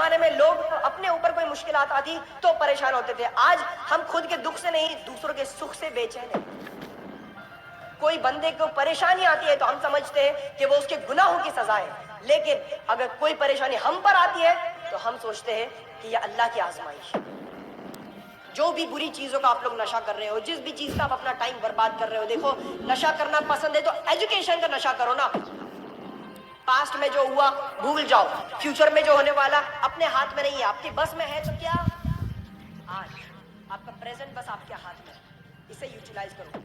زمانے میں لوگ اپنے اوپر کوئی مشکلات آتی تو پریشان ہوتے تھے. آج ہم خود کے دکھ سے نہیں, دوسروں کے سکھ سے بے چین ہیں. کوئی بندے کو پریشانی آتی ہے تو ہم سمجھتے ہیں کہ وہ اس کے گناہوں کی سزا ہے, لیکن اگر کوئی پریشانی ہم پر آتی ہے تو ہم سوچتے ہیں کہ یہ اللہ کی آزمائش ہے. جو بھی بری چیزوں کا آپ لوگ نشہ کر رہے ہو, جس بھی چیز کا آپ اپنا ٹائم برباد کر رہے ہو, دیکھو نشہ کرنا پسند ہے تو ایجوکیشن کا نشہ کرو نا. پاسٹ میں جو ہوا بھول جاؤ, فیوچر میں جو ہونے والا اپنے ہاتھ میں نہیں ہے. آپ کے بس میں ہے تو کیا, آج آپ کا پریزنٹ بس آپ کے ہاتھ میں, اسے یوٹیلائز کرو.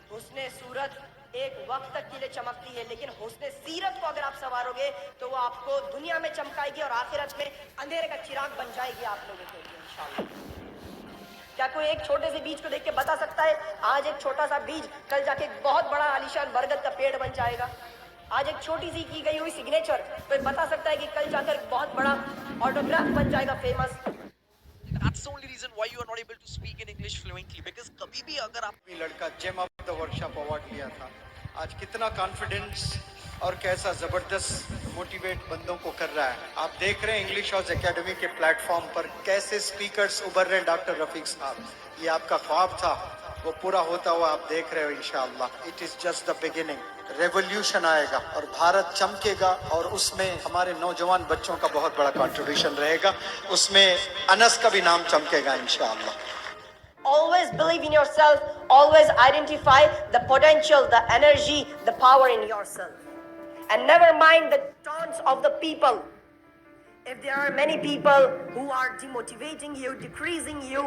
حسن صورت ایک وقت تک کے لیے چمکتی ہے, لیکن حسن سیرت کو اگر آپ سنوارو گے تو وہ آپ کو دنیا میں چمکائے گی اور آخرت میں اندھیرے کا چراغ بن جائے گی آپ لوگوں کے لیے انشاءاللہ. کیا کوئی ایک چھوٹے سے بیج کو دیکھ کے بتا سکتا ہے آج ایک چھوٹا سا بیج کل جا کے بہت بڑا عالیشان برگد کا پیڑ بن جائے گا؟ آج ایک چھوٹی سی کی گئی ہوئی سگنیچر کوئی بتا سکتا ہے کہ کل جا کر بہت بڑا آٹوگراف بن جائے گا, famous? That's the only reason why you are not able to speak in English fluently, because کبھی بھی اگر آپ لڑکا جیم آف دا ورکشاپ ایوارڈ لیا تھا, آج کتنا کانفیڈنس اور کیسا زبردست موٹیویٹ بندوں کو کر رہا ہے. آپ دیکھ رہے ہیں انگلش ہاؤس اکیڈمی کے پلیٹ فارم پر کیسے سپیکرز ابھر رہے ہیں. ڈاکٹر رفیق صاحب, یہ آپ کا خواب تھا, وہ پورا ہوتا ہوا آپ دیکھ رہے ہو انشاءاللہ. It is just the beginning. Revolution آئے گا اور بھارت چمکے گا, اور اس میں ہمارے نوجوان بچوں کا بہت بڑا کنٹریبیوشن رہے گا. اس میں انس کا بھی نام چمکے گا انشاءاللہ. Always believe in yourself, always identify the potential, the energy, the power in yourself. And never mind the taunts of the people. If there are many people who are demotivating you, decreasing you,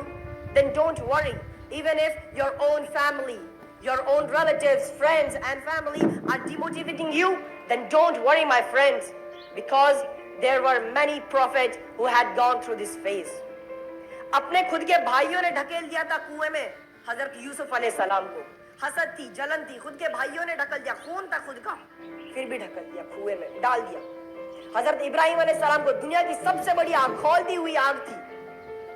then don't worry. Even if your own family, your own relatives, friends and family are demotivating you, then don't worry, my friends, because there were many prophets who had gone through this phase. اپنے خود کے بھائیوں نے ڈھکیل دیا تھا کنویں میں حضرت یوسف علیہ السلام کو. حسد تھی, جلن تھی, خود کے بھائیوں نے ڈھکل دیا, خون تھا خود کا, پھر بھی ڈھکل دیا, کنویں میں ڈال دیا. حضرت ابراہیم علیہ السلام کو دنیا کی سب سے بڑی آگ, کھولتی ہوئی آگ تھی,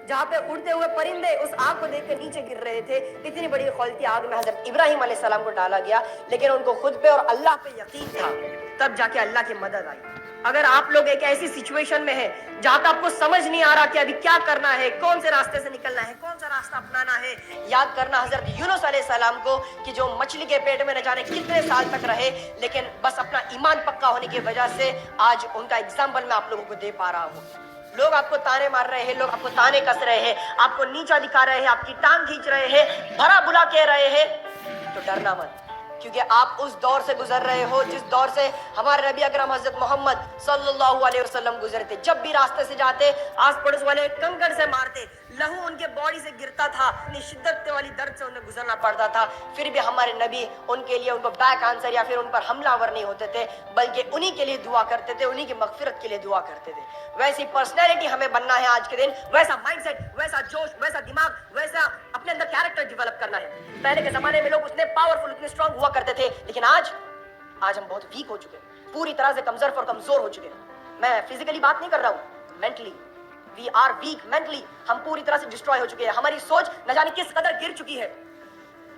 جہاں پہ اڑتے ہوئے پرندے اس آگ کو دیکھ کے نیچے گر رہے تھے. اتنی بڑی کھولتی آگ میں حضرت ابراہیم علیہ السلام کو ڈالا گیا, لیکن ان کو خود پہ اور اللہ پہ یقین تھا, تب جا کے اللہ کی مدد آئی. اگر آپ لوگ ایک ایسی سچویشن میں ہیں جہاں پہ آپ کو سمجھ نہیں آ رہا کہ ابھی کیا کرنا ہے, کون سے راستے سے نکلنا ہے, کون سا راستہ اپنانا ہے, یاد کرنا حضرت یونس علیہ السلام کو کہ جو مچھلی کے پیٹ میں نہ جانے کتنے سال تک رہے, لیکن بس اپنا ایمان پکا ہونے کی وجہ سے آج ان کا اگزامپل میں آپ لوگوں کو دے پا رہا ہوں. لوگ آپ کو تانے مار رہے ہیں, لوگ آپ کو تانے کس رہے ہیں, آپ کو نیچا دکھا رہے ہیں, آپ کی ٹانگ کھینچ رہے ہیں, بھرا بلا کہہ رہے ہیں, تو ڈرنا مت, کیونکہ آپ اس دور سے گزر رہے ہو جس دور سے ہمارے نبی اکرم حضرت محمد صلی اللہ علیہ وسلم گزرتے. جب بھی راستے سے جاتے آس پڑوس والے کنکر سے مارتے, لہو ان کے باڈی سے گرتا تھا, اتنی شدت والی درد سے انہیں گزرنا پڑتا تھا, پھر بھی ہمارے نبی ان کے لیے ان کو بیک آنسر یا پھر ان پر حملہ ور نہیں ہوتے تھے, بلکہ انہی کے لیے دعا کرتے تھے, انہی کی مغفرت کے لیے دعا کرتے تھے. ویسی پرسنالٹی ہمیں بننا ہے آج کے دن, ویسا مائنڈ سیٹ, ویسا جوش, ویسا دماغ, ویسا اپنے اندر کیریکٹر ڈیولپ کرنا ہے. پہلے کے زمانے میں لوگ اتنے پاورفل, اتنے اسٹرانگ ہوا کرتے تھے, لیکن آج ہم بہت ویک ہو چکے ہیں, پوری طرح سے کمزور ہو چکے ہیں. میں فزیکلی بات نہیں کر رہا ہوں, mentally we are weak. Mentally ہم پوری طرح سے ڈسٹروائے ہو چکے ہیں, ہماری سوچ نہ جانے کس قدر گر چکی ہے.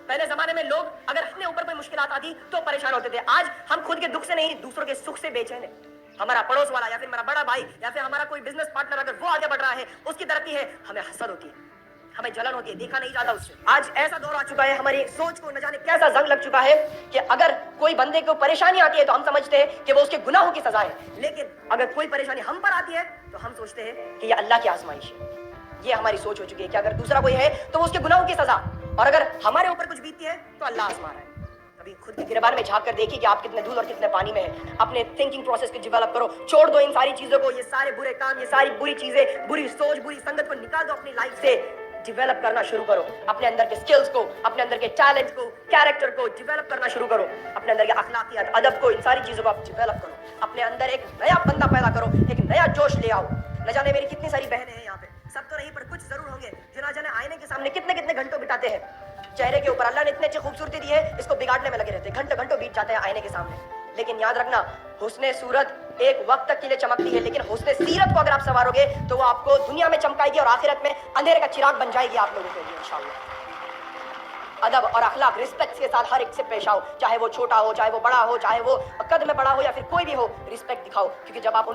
پہلے زمانے میں لوگ اگر اپنے اوپر کوئی مشکلات آتی تو پریشان ہوتے تھے, آج ہم خود کے دکھ سے نہیں دوسروں کے سکھ سے بے چین ہیں. ہمارا پڑوس والا یا پھر ہمارا بڑا بھائی یا پھر ہمارا کوئی بزنس پارٹنر اگر وہ آگے بڑھ رہا ہے, اس کی ترقی ہے, ہمیں حسد ہوتی ہے, ہمیں جلن ہوتی ہے, دیکھا نہیں جاتا اس سے. آج ایسا دور آ چکا ہے, ہماری سوچ کو نہ جانے کیسا زنگ لگ چکا ہے کہ اگر کوئی بندے کو پریشانی آتی ہے تو ہم سمجھتے ہیں کہ وہ اس کے گناہوں کی سزا ہے, لیکن اگر کوئی پریشانی ہم پر آتی ہے تو ہم سوچتے ہیں کہ یہ اللہ کی آزمائش ہے. یہ ہماری سوچ ہو چکی ہے کہ اگر دوسرا کوئی ہے تو وہ اس کے گناہوں کی سزا, اور اگر ہمارے اوپر کچھ بیتتی ہے تو اللہ آزما رہا ہے. ابھی خود کی گریبان میں جھانک کر دیکھیے کہ آپ کتنے دودھ اور کتنے پانی میں ہیں. اپنے تھنکنگ پروسیس کو ڈیولپ کرو, چھوڑ دو ان ساری چیزوں کو, یہ سارے برے کام, یہ ساری بری چیزیں, بری سوچ, بری سنگت کو نکال دو اپنی لائف سے. ڈیولپ کرنا شروع کرو اپنے اندر کے سکلز کو, اپنے اندر کے ٹیلنٹ کو, کیریکٹر کو ڈیولپ کرنا شروع کرو, اپنے اندر کے اخلاقیات, ادب کو, ان ساری چیزوں کو آپ ڈیولپ کرو. اپنے اندر ایک نیا بندہ پیدا کرو, ایک نیا جوش لے آؤ. نہ جانے میری کتنی ساری بہنیں ہیں یہاں پہ, سب تو نہیں پر کچھ ضرور ہوں گے جو نہ جانے آئینے کے سامنے کتنے کتنے گھنٹوں بتاتے ہیں. چہرے کے اوپر اللہ نے اتنی اچھی خوبصورتی دی ہے, اس کو بگاڑنے میں لگے رہتے ہیں, گھنٹوں گھنٹوں بیت جاتے ہیں آئینے کے سامنے. لیکن یاد رکھنا, حسن صورت ایک وقت تک کے لیے چمکتی ہے, لیکن حسن سیرت کو اگر آپ سنوارو گے تو وہ آپ کو دنیا میں چمکائے گی اور آخرت میں اندھیرے کا چراغ بن جائے گی آپ لوگوں کے لیے انشاءاللہ. ادب اور اخلاق, رسپیکٹ کے ساتھ ہر ایک سے پیش آؤ, چاہے وہ چھوٹا ہو, چاہے وہ بڑا ہو, چاہے وہ قد میں بڑا ہو یا پھر کوئی بھی ہو, رسپیکٹ دکھاؤ, کیونکہ جب آپ